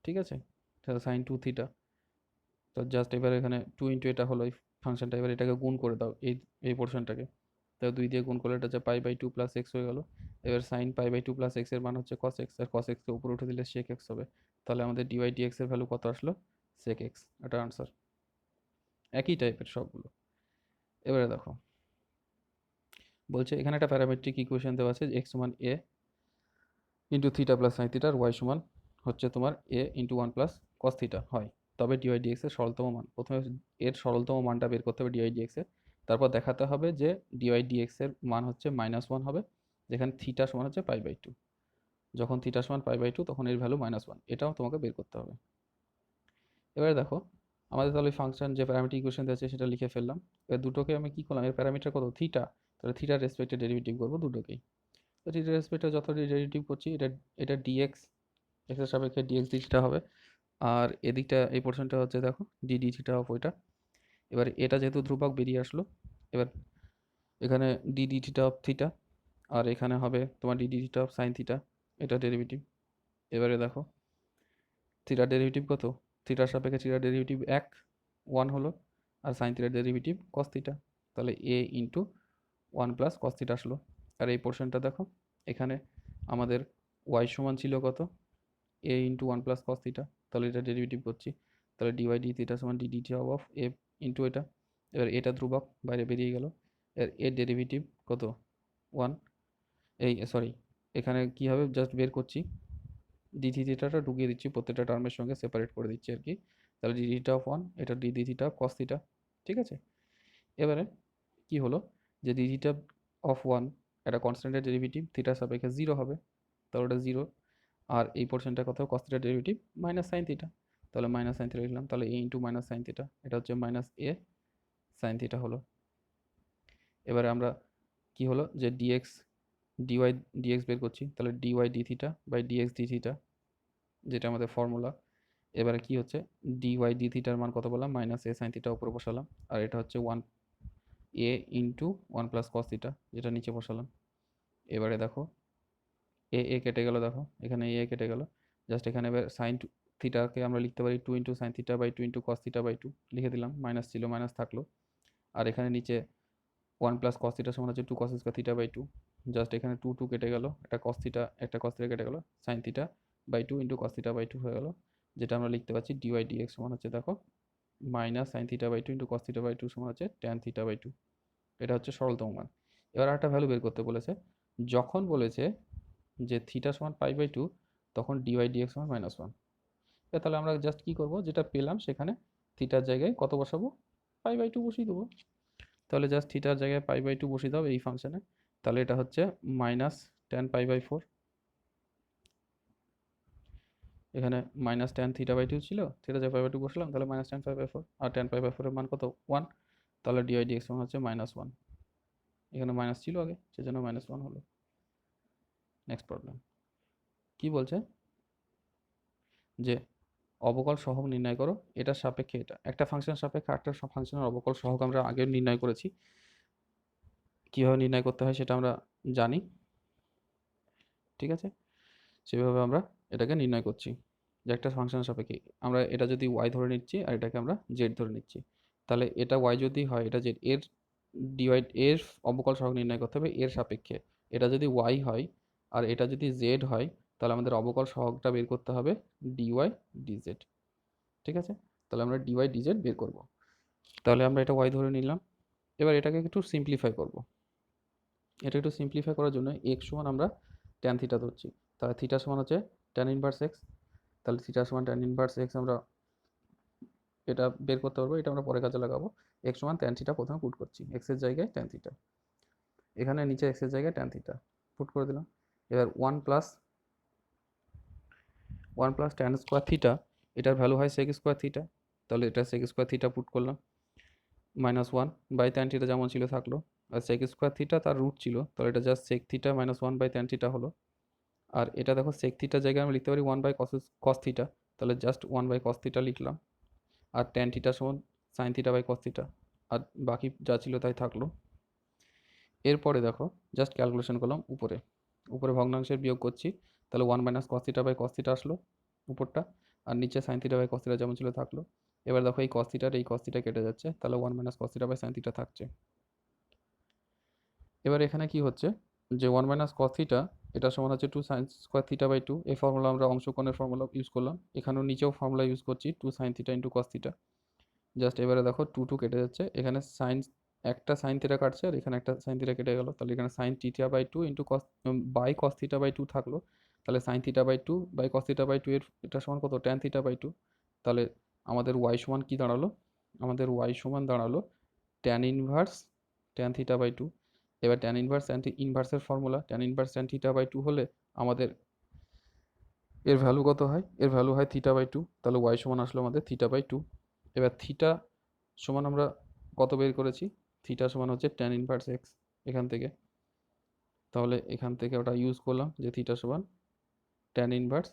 ঠিক আছে, তাহলে সাইন 2 থিটা। তো জাস্ট এবার এখানে 2 ইন্টু এটা হলো এই ফাংশনটা, এবার এটাকে গুণ করে দাও এই পোর্শনটাকে, তাহলে 2 দিয়ে গুণ করলে এটা হচ্ছে π/2 প্লাস এক্স হয়ে গেল। এবার সাইন π/2 প্লাস এক্স এর মান হচ্ছে cos x, আর cos x কে উপরে উঠে দিলে sec x হবে, তাহলে আমাদের dy/dx এর ভ্যালু কত আসলো, sec x, এটা আনসার। একই টাইপের সবগুলো। এবারে দেখো বলছে এখানে একটা প্যারামেট্রিক ইকুয়েশন দেওয়া আছে, x সমান a into theta plus sine theta, আর ওয়াই সমান হচ্ছে তোমার a into 1 plus cos theta হয়, তবে dy/dx এর সরলতম মান, প্রথমে এর সরলতম মানটা বের করতে হবে dy/dx এর, তারপর দেখাতে হবে যে dy/dx এর মান হচ্ছে -1 হবে, যেখানে থিটা সমান হচ্ছে π/2, যখন থিটা সমান π/2 তখন এর ভ্যালু -1, এটাও তোমাকে বের করতে হবে। এবারে দেখো আমাদের তাহলে ফাংশন যে প্যারামিটার ইকুয়েশন দিয়েছে সেটা লিখে ফেললাম। এবার দুটোকে আমি কি করলাম, এর প্যারামিটার কত থিটা, তাহলে থিটার রেসপেক্টে ডেরিভেটিভ করবো দুটোকেই। তো থিটার রেসপেক্টে যত ডেরিভেটিভ করছি, এটা এটা ডিএক্স, এক্স এর সাপেক্ষে ডিএক্স ডি থিটা হবে, আর এদিকটা এই পোর্শনটা হচ্ছে দেখো ডি থিটা অফ ওইটা। এবার এটা যেহেতু ধ্রুবক বেরিয়ে আসলো, এবার এখানে ডি থিটা অফ থিটা, আর এখানে হবে তোমার D theta of sine theta, এটা ডেরিভেটিভ। এবারে দেখো থিটার ডেরিভেটিভ কত, থিটার সাপেক্ষে থিটার ডেরিভেটিভ 1 হলো, আর সাইন থিটার ডেরিভেটিভ কস থিটা, তাহলে এ ইন্টু 1 প্লাস কস থিটা আসলো। আর এই পোর্শনটা দেখো এখানে আমাদের ওয়াই সমান ছিল কত, এ ইন্টু 1 প্লাস কস থিটা, তাহলে এটা ডেরিভেটিভ করছি, তাহলে ডিওয়াই ডি থিটা সমান D theta of A into এটা, এবার এটা ধ্রুবক বাইরে বেরিয়ে গেল, এর ডেরিভেটিভ কত 1, এই সরি এখানে কি হবে জাস্ট বের করছি, ডি থিটাটা ঢুকিয়ে দিচ্ছি প্রত্যেকটা টার্মের সঙ্গে সেপারেট করে দিচ্ছি আর কি, তাহলে ডি থিটা অফ 1, এটা ডি থিটা কস থিটা, ঠিক আছে। এবারে কি হলো যে ডি থিটা অফ 1 এটা কনস্ট্যান্টের ডেরিভেটিভ, থিটার সাপেক্ষে 0 হবে, তাহলে ওটা 0, আর এই পোর্শনটা কত কস থিটার ডেরিভেটিভ মাইনাস সাইন থিটা, তাহলে মাইনাস সাইন থিটা লিখলাম, তাহলে এ ইন্টু মাইনাস সাইন থিটা, এটা হচ্ছে মাইনাস এ সাইন থিটা হলো। এবারে আমরা কি হলো যে ডিএক্স ডিওয়াই ডিএক্স বের করছি, তাহলে d y d theta by d x d theta, যেটা আমাদের ফর্মুলা। এবারে কি হচ্ছে ডিওয়াই ডি থিটার মান কত বললাম, মাইনাস এ সাইন থিটা উপরে বসালাম, আর এটা হচ্ছে 1 এ ইন্টু 1 প্লাস কস থিটা, যেটা নিচে বসালাম। এবারে দেখো এ কেটে গেল, দেখো এখানে এ কেটে গেল, জাস্ট এখানে এবার সাইন থিটাকে আমরা লিখতে পারি 2 into sine theta by 2 into cos theta by 2 লিখে দিলাম, মাইনাস ছিল মাইনাস থাকলো, আর এখানে নিচে 1 প্লাস কস থিটা সমান হচ্ছে 2 cos square theta by 2, just এখানে 2 কেটে গেল, একটা কস থিটা একটা কস থিটা কেটে গেল, sine theta by 2 into cos theta by 2 হয়ে গেল, যেটা আমরা লিখতে পাচ্ছি ডিওয়াই ডিএক্স সমান হচ্ছে দেখো minus sine theta by 2 into cos theta by 2 সমান হচ্ছে ট্যান থিটা বাই 2, এটা হচ্ছে সরলতম মান। এবার একটা ভ্যালু বের করতে বলেছে, যখন বলেছে যে থিটা সমান π/2 তখন ডিওয়াই ডিএক্স সমান -1, তাহলে আমরা জাস্ট কি করব, যেটা পেলাম সেখানে থিটার জায়গায় কত বসাবো, π/2 বসিয়ে দেবো, তাহলে জাস্ট থিটার জায়গায় π/2 বসিয়ে দাও এই ফাংশনে, তাহলে এটা হচ্ছে মাইনাস ট্যান π/4, এখানে মাইনাস ট্যান থিটা বাই 2 ছিল, থিটা জায়গায় π/2 বসলাম, তাহলে মাইনাস ট্যান π/4, আর ট্যান π/4 এর মান কত 1, তাহলে ডিওয়াই ডিএক্স সমান হচ্ছে -1, এখানে মাইনাস ছিল আগে সেজন্য -1 হলো। নেক্সট প্রবলেম কি বলছে যে অবকল সহগ নির্ণয় করো, এটার সাপেক্ষে এটা একটা ফাংশনের সাপেক্ষে একটা ফাংশনের অবকল সহগ আমরা আগে নির্ণয় করেছি, কিভাবে নির্ণয় করতে হয় সেটা আমরা জানি, ঠিক আছে, সেভাবে আমরা এটাকে নির্ণয় করছি, যে একটা ফাংশনের সাপেক্ষে আমরা এটা যদি ওয়াই ধরে নিচ্ছি আর এটাকে আমরা জেড ধরে নিচ্ছি, তাহলে এটা ওয়াই যদি হয় এটা জেড, এর ডিওয়াই এর অবকল সহগ নির্ণয় করতে হবে এর সাপেক্ষে, এটা যদি ওয়াই হয় আর এটা যদি জেড হয় তাহলে আমাদের অবকল সহগটা বের করতে হবে ডিওয়াই ডিজেড, ঠিক আছে, তাহলে আমরা ডিওয়াই ডিজেড বের করব, তাহলে আমরা এটা ওয়াই ধরে নিলাম, এবার এটাকে একটু সিম্পলিফাই করব, এটা একটু সিম্পলিফাই করার জন্য এক্স সমান আমরা ট্যান থিটা ধরছি, তাহলে থিটা সমান হচ্ছে ট্যান ইনভার্স এক্স, তাহলে থিটা সমান ট্যান ইনভার্স এক্স আমরা এটা বের করতে পারবো, এটা আমরা পরে কাজে লাগাবো। এক্স সমান ট্যান থিটা প্রথমে পুট করছি, এক্সের জায়গায় ট্যান থিটা, এখানে নিচে এক্সের জায়গায় ট্যান থিটা পুট করে দিলাম। এবার one plus tan square theta, এটার ভ্যালু হয় সেক স্কোয়ার থিটা, তাহলে এটা সেক স্কোয়ার থিটা পুট করলাম, minus one by tan theta যেমন ছিল থাকলো, আর সেক স্কোয়ার থিটা তার রুট ছিল, তাহলে এটা just sec theta minus one by tan theta হলো। আর এটা দেখো সেক থিটার জায়গায় আমরা লিখতে পারি ওয়ান বাই কস থিটা, তাহলে just one by cos theta লিখলাম, আর ট্যান থিটা সমান sine theta by cos theta, আর বাকি যা ছিল তাই থাকলো। এরপরে দেখো জাস্ট ক্যালকুলেশন করলাম, উপরে উপরে ভগ্নাংশের বিয়োগ করছি, তাহলে one minus cos theta by cos theta আসলো উপরটা, আর নিচে sine theta by cos theta যেমন ছিল থাকলো। এবার দেখো এই কস থিটার এই কস থিটা কেটে যাচ্ছে, তাহলে one minus cos theta by sine theta থাকছে। এবার এখানে কি হচ্ছে যে ওয়ান মাইনাস কস থিটা এটা সমান হচ্ছে two sine square theta by two, এই ফর্মুলা আমরা অংশকোণের ফর্মুলা ইউজ করলাম, এখানেও নিচেও ফর্মুলা ইউজ করছি two sine theta into cos theta. Just এবারে দেখো টু টু কেটে যাচ্ছে, এখানে সাইন একটা সাইন থিটা কাটছে আর এখানে একটা সাইন থিটা কেটে গেল, তাহলে এখানে sine theta by two into cos by cos theta by two থাকলো, তাহলে sine theta by two by cos theta by two এর এটা সমান কত ট্যান থিটা বাই টু, তাহলে আমাদের ওয়াই সমান কি দাঁড়ালো, আমাদের ওয়াই সমান দাঁড়ালো tan inverse tan theta by two. এবার ট্যান ইনভার্স ইনভার্সের formula tan inverse tan theta by two হলে আমাদের এর ভ্যালু কত হয়, এর ভ্যালু হয় থিটা বাই টু, তাহলে ওয়াই সমান আসলো আমাদের থিটা বাই টু। এবার থিটা সমান আমরা কত বের করেছি, থিটা সমান হচ্ছে ট্যান ইনভার্স এক্স এখান থেকে, তাহলে এখান থেকে ওটা ইউজ করলাম যে থিটা সমান ট্যান ইনভার্স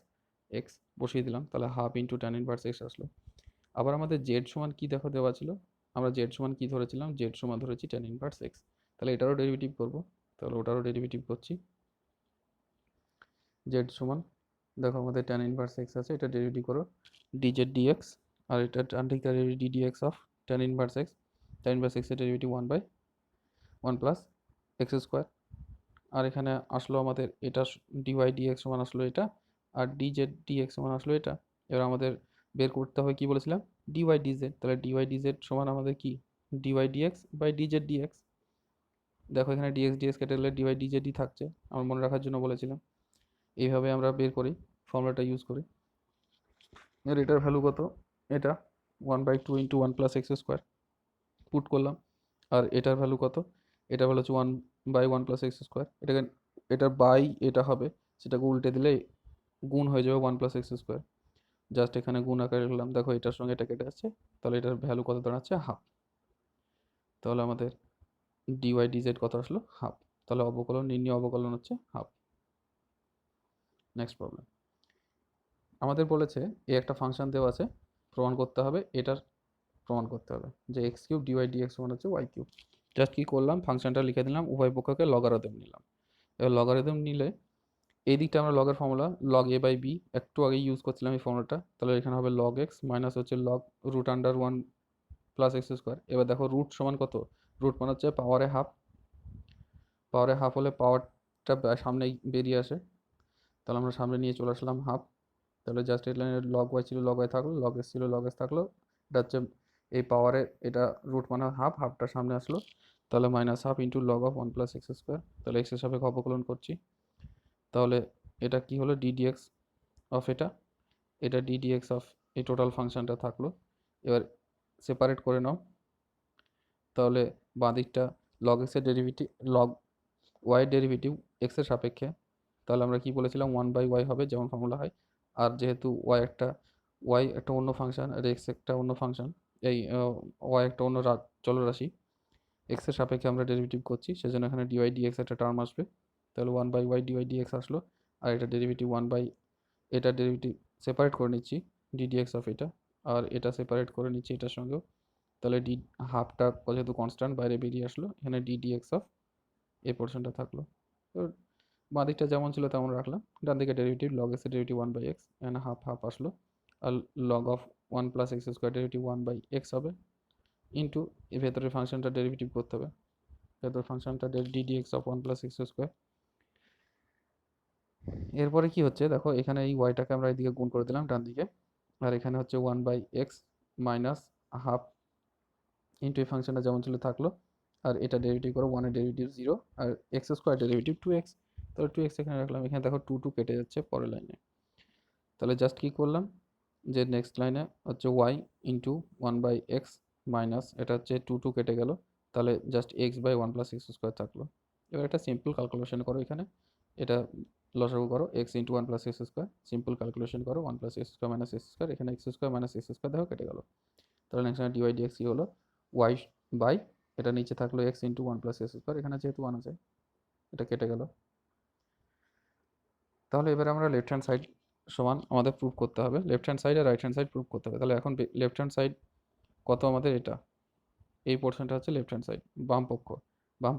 এক্স বসিয়ে দিলাম, তাহলে half into tan inverse x আসলো। আবার আমাদের জেড সমান কি দেখো দেওয়া ছিল, আমরা জেড সমান কি ধরেছিলাম, জেড সমান ধরেছি ট্যান ইনভার্স এক্স, তাহলে এটারও ডেরিভেটিভ করবো, তাহলে ওটারও ডেরিভেটিভ করছি। জেড সমান দেখো আমাদের ট্যান ইনভার্স এক্স আছে, এটা ডেরিভেটিভ করো ডিজেড ডিএক্স, আর এটা ডান দিকটা d dx of tan inverse x, tan inverse এক্সের derivative one by one plus x square, আর এখানে আসলো আমাদের এটা ডিওয়াই ডিএক্স সমান আসলো এটা, আর ডিজেড ডিএক্স সমান আসলো এটা। এবার আমাদের বের করতে হবে কি বলেছিলাম, ডিওয়াই ডিজেড, তাহলে ডিওয়াই ডিজেড সমান আমাদের কি d y d x by d z d x, দেখো এখানে ডিএক্স ডিএক্স কেটে গেলে ডিওয়াই ডিজেডই থাকছে, আমার মনে রাখার জন্য বলেছিলাম। এইভাবে আমরা বের করি, ফর্মুলাটা ইউজ করি। এর এটার ভ্যালু কত, এটা one by two into one plus x square put করলাম, আর এটার ভ্যালু কত, এটার ভ্যালু হচ্ছে one by one plus x square, এটাকে এটা বাই এটা হবে, সেটাকে উল্টে দিলে গুণ হয়ে যাবে one plus x square, just এখানে গুণ আকারে লিখলাম, দেখো এটার সঙ্গে এটা কেটে যাচ্ছে, তাহলে এটার ভ্যালু কত দাঁড়াচ্ছে হাফ, তাহলে আমাদের ডিওয়াই ডিজেড কত আসলো হাফ, তাহলে অবকলন নির্ণয় অবকলন হচ্ছে হাফ। নেক্সট প্রবলেম, আমাদের বলেছে একটা ফাংশন দেওয়া আছে, প্রমাণ করতে হবে এটার, প্রমাণ করতে হবে যে এক্স কিউব ডিওয়াই ডিএক্স সমান হচ্ছে ওয়াই কিউব। জাস্ট কি করলাম, ফাংশনটা লিখে দিলাম, উভয় পক্ষকে লগারিদম নিলাম। এবার লগারিদম নিলে এই দিকটা আমরা লগের formula log a by b একটু আগে ইউজ করছিলাম এই ফর্মুলাটা, তাহলে এখানে হবে লগ এক্স মাইনাস হচ্ছে log root under one plus x square. এবার দেখো রুট সমান কত, রুট মানে হচ্ছে পাওয়ারে হাফ, পাওয়ারে হাফ হলে পাওয়ারটা সামনেই বেরিয়ে আসে, তাহলে আমরা সামনে নিয়ে চলে আসলাম হাফ, তাহলে জাস্ট এই লাইনের লগ ওয়াই ছিল লগ ওয়াই থাকলো, লগ এস ছিল লগ এস থাকলো, এটা হচ্ছে এই পাওয়ারে এটা রুট মানে হাফ, হাফটা সামনে আসলো, তাহলে minus half into log of one plus x square, তাহলে এক্সের সাপেক্ষে অবকলন করছি, তাহলে এটা কি হলো ডিডিএক্স অফ এটা, এটা ডিডিএক্স অফ এই টোটাল ফাংশনটা থাকলো। এবার সেপারেট করে নাও, তাহলে বাঁ দিকটা লগ এক্সের ডেরিভেটিভ লগ ওয়াই ডেরিভেটিভ এক্সের সাপেক্ষে, তাহলে আমরা কি বলেছিলাম ওয়ান বাই ওয়াই হবে যেমন ফর্মুলা হয়, আর যেহেতু ওয়াই একটা অন্য ফাংশন আর এক্স একটা অন্য ফাংশন, এই ওয়াই একটা অন্য চলরাশি, এক্সের সাপেক্ষে আমরা ডেরিভেটিভ করছি, সেজন্য এখানে ডিওয়াই ডিএক্স একটা টার্ম আসবে, তাহলে one by y d y d x আসলো, আর এটা ডেরিভেটিভ ওয়ান বাই এটা ডেরিভেটিভ সেপারেট করে নিচ্ছি ডিডিএক্স অফ এটা, আর এটা সেপারেট করে নিচ্ছি এটার সঙ্গেও, তাহলে ডি হাফটা যেহেতু কনস্ট্যান্ট বাইরে বেরিয়ে আসলো, এখানে ডিডিএক্স অফ এই পোর্শনটা থাকলো। তো বাঁ দিকটা যেমন ছিল তেমন রাখলাম, ডান দিকে ডেরিভেটিভ লগ এক্সের ডেরিভেটিভ ওয়ান বাই এক্স, এখানে হাফ হাফ আসলো, আর log of one plus x square derivative one by x হবে, ইন্টু এই ভেতরের ফাংশনটা ডেরিভেটিভ করতে হবে, ভেতর ফাংশনটা d dx of one plus x square. এরপরে কি হচ্ছে দেখো, এখানে এই ওয়াইটাকে আমরা এদিকে গুণ করে দিলাম ডান দিকে, আর এখানে হচ্ছে one by x minus half into এই ফাংশনটা যেমন ছিল থাকলো, আর এটা ডেরিভেটিভ করো, 1 এর ডেরিভেটিভ 0, আর এক্স স্কোয়ার ডেরিভেটিভ 2x। তাহলে 2x এখানে রাখলাম, এখানে দেখো 2 কেটে যাচ্ছে পরের লাইনে। তাহলে জাস্ট কী করলাম, যে নেক্সট লাইনে হচ্ছে y ইন্টু 1/x মাইনাস, এটা হচ্ছে 2 কেটে গেল, তাহলে জাস্ট x/1 + x² থাকলো। এবার একটা সিম্পল ক্যালকুলেশন করো, এখানে এটা লসাগু করো, x into 1 + x², simple calculation করো, 1 + x² - x², এখানে x² - x² দেখো কেটে গেল। তাহলে নেক্সট dy/dx কি হলো, y বাই, এটা নিচে থাকলো x ইন্টু 1 + x², এখানে যেহেতু 1 আছে এটা কেটে গেল। তাহলে এবারে আমরা লেফট হ্যান্ড সাইড সমান আমাদের প্রুভ করতে হবে, লেফট হ্যান্ড সাইড আর রাইট হ্যান্ড সাইড প্রুভ করতে হবে। তাহলে এখন লেফট হ্যান্ড সাইড কত আমাদের, এটা এই পোর্শনটা হচ্ছে লেফট হ্যান্ড সাইড, বাম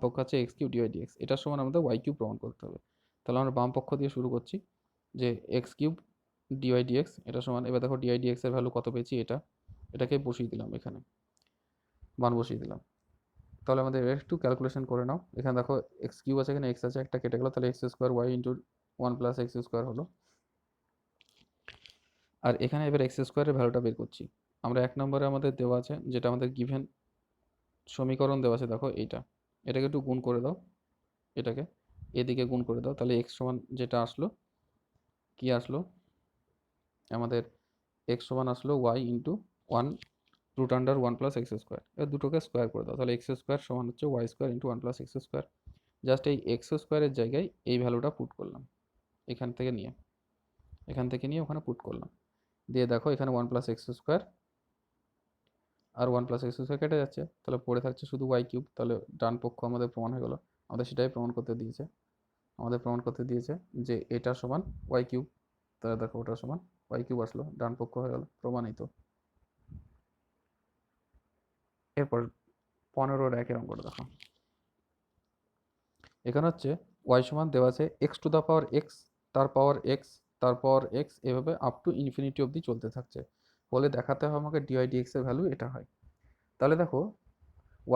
পক্ষ হচ্ছে x³ dy/dx, এটার সমান আমাদের y³ প্রমাণ করতে হবে। তাহলে আমরা বাম পক্ষ দিয়ে শুরু করছি, যে x³ dy/dx এটা সমান, এবার দেখো dy/dx এর ভ্যালু কত পেয়েছি, এটাকে বসিয়ে দিলাম, এখানে মান বসিয়ে দিলাম। তাহলে আমাদের এবার একটু ক্যালকুলেশন করে নাও, এখানে দেখো x³ আছে, এখানে x আছে, একটা কেটে গেল, তাহলে x² y ইন্টু 1 + x² হলো। আর এখানে এবার x² এর ভ্যালুটা বের করছি আমরা। 1 নম্বরে আমাদের দেওয়া আছে, যেটা আমাদের গিভেন সমীকরণ দেওয়া আছে, দেখো এটাকে একটু গুণ করে দাও, এটাকে এদিকে গুণ করে দাও, তাহলে x সমান যেটা আসলো, কি আসলো আমাদের, x সমান আসলো y ইন্টু 1 √1 + x², এবার দুটোকে স্কোয়ার করে দাও, তাহলে x² সমান হচ্ছে y² ইন্টু 1 + x²। জাস্ট এই x² এর জায়গায় এই ভ্যালুটা পুট করলাম, এখান থেকে নিয়ে ওখানে পুট করলাম, দিয়ে দেখো এখানে 1 + x² আর 1 + x² কেটে যাচ্ছে, তাহলে পড়ে থাকছে শুধু y³। তাহলে ডান পক্ষ আমাদের প্রমাণ হয়ে গেল, আমাদের সেটাই প্রমাণ করতে দিয়েছে, যে এটা সমান y³। তাহলে দেখো ওটা সমান y³ আসলো, ডান পক্ষ হয়ে গেল প্রমাণিত। এরপর 15-এর 1-এর অঙ্কটা দেখো, এখানে হচ্ছে y সমান দেওয়া আছে x⁴x, তার পাওয়ার x, তার পাওয়ার x, এভাবে আপ টু ইনফিনিটি অবধি চলতে থাকছে, বলে দেখাতে হবে আমাকে dy/dx এর ভ্যালু এটা হয়। তাহলে দেখো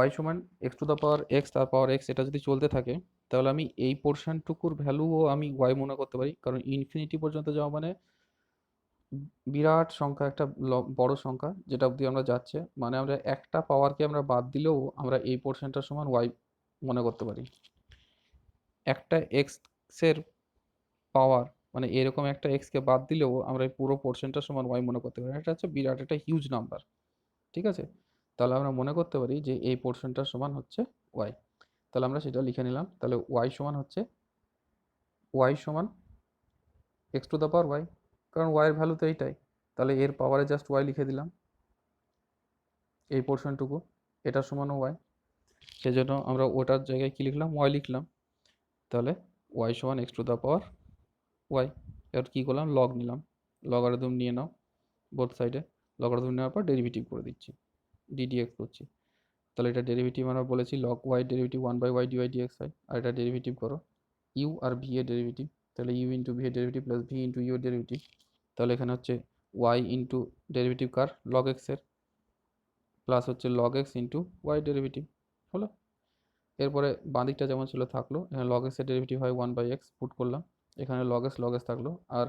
y সমান x⁴x, তার পাওয়ার x, এটা যদি চলতে থাকে, তাহলে আমি এই পোর্শনটুকুর ভ্যালুও আমি y মনে করতে পারি, কারণ ইনফিনিটি পর্যন্ত যাওয়া মানে বিরাট সংখ্যা, একটা বড় সংখ্যা যেটা অবধি আমরা যাচ্ছে, মানে আমরা একটা পাওয়ারকে আমরা বাদ দিলেও আমরা এই পোর্শনটার সমান y মনে করতে পারি। একটা এক্স এর পাওয়ার, মানে এরকম একটা এক্সকে বাদ দিলেও আমরা এই পুরো পোর্শনটার সমান y মনে করতে পারি, এটা হচ্ছে বিরাট একটা হিউজ নাম্বার, ঠিক আছে। তাহলে আমরা মনে করতে পারি যে এই পোর্শনটার সমান হচ্ছে y। তাহলে আমরা সেটা লিখে নিলাম, তাহলে y সমান হচ্ছে x⁴y, কারণ y এর ভ্যালু তো এইটাই, তাহলে এর পাওয়ারে জাস্ট y লিখে দিলাম, এই পোর্শনটুকু এটার সমানও y, সেজন্য আমরা ওটার জায়গায় কি লিখলাম, y লিখলাম। তাহলে y সমান x⁴y। এবার কী করলাম, লগ নিলাম, লগারিদম নিয়ে নাও বোথ সাইডে, লগারিদম নেওয়ার পর ডেরিভেটিভ করে দিচ্ছি, ddx করছি। তাহলে এটা ডেরিভেটিভ আমরা বলেছি log y derivative 1/y dy/dx হয়, আর এটা ডেরিভেটিভ করো u আর v এর ডেরিভেটিভ, তাহলে u ইন্টু v এর derivative plus v into u এর ডেরিভেটিভ। তাহলে এখানে হচ্ছে y ইন্টু ডেরিভেটিভ কার, log x এর, প্লাস হচ্ছে log x into y derivative হলো। এরপরে বাঁ দিকটা যেমন ছিল থাকলো, এখানে log x এর ডেরিভেটিভ হয় 1/x, পুট করলাম, এখানে log x থাকলো, আর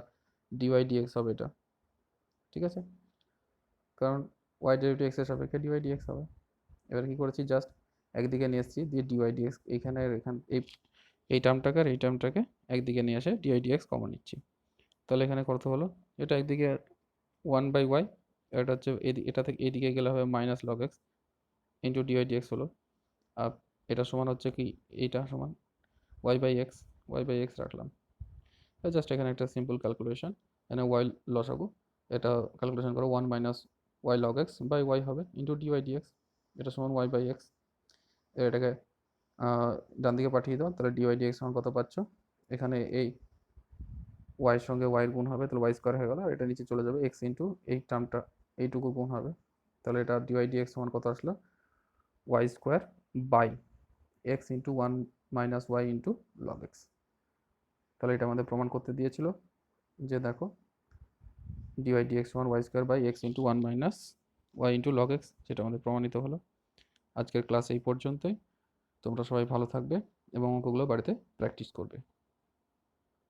dy/dx হবে এটা, ঠিক আছে, কারণ y ডেরিভেটিভ x এর সাপেক্ষে dy/dx হবে। এবার কি করেছি, জাস্ট একদিকে নিয়ে এসেছি, দিয়ে dy/dx এইখানে এই টার্মটাকে আর এই টার্মটাকে একদিকে নিয়ে এসে dy/dx কমন নিচ্ছি। তাহলে এখানে কত হলো, এটা একদিকে 1/y, এটা হচ্ছে এটা থেকে এইদিকে গেলে হবে -log x ইন্টু dy/dx হলো, আর এটা সমান হচ্ছে কি, এইটা সমান y/x রাখলাম। জাস্ট এখানে একটা সিম্পল ক্যালকুলেশন, এখানে y লসাগু, এটা ক্যালকুলেশন করো, 1 - y log x by y হবে ইন্টু dy/dx, এটা সমান y/x। এটাকে ডান দিকে পাঠিয়ে দাও, তাহলে dy/dx সমান কত পাচ্ছ, এখানে এই y এর সঙ্গে y এর গুণ হবে, তাহলে y² হয়ে গেল, আর এটা নিচে চলে যাবে x ইন্টু এই টার্মটা এইটুকু গুণ হবে, তাহলে এটা dy/dx সমান কত আসলো, y² by x into 1 - y into log x। তাহলে এটা আমাদের প্রমাণ করতে দিয়েছিল, যে দেখো dy/dx সমান y² by x into 1 - y into log x, যেটা আমাদের প্রমাণিত হলো। আজকের ক্লাস এই পর্যন্তই, তোমরা সবাই ভালো থাকবে এবং অঙ্কগুলো বাড়িতে প্র্যাকটিস করবে।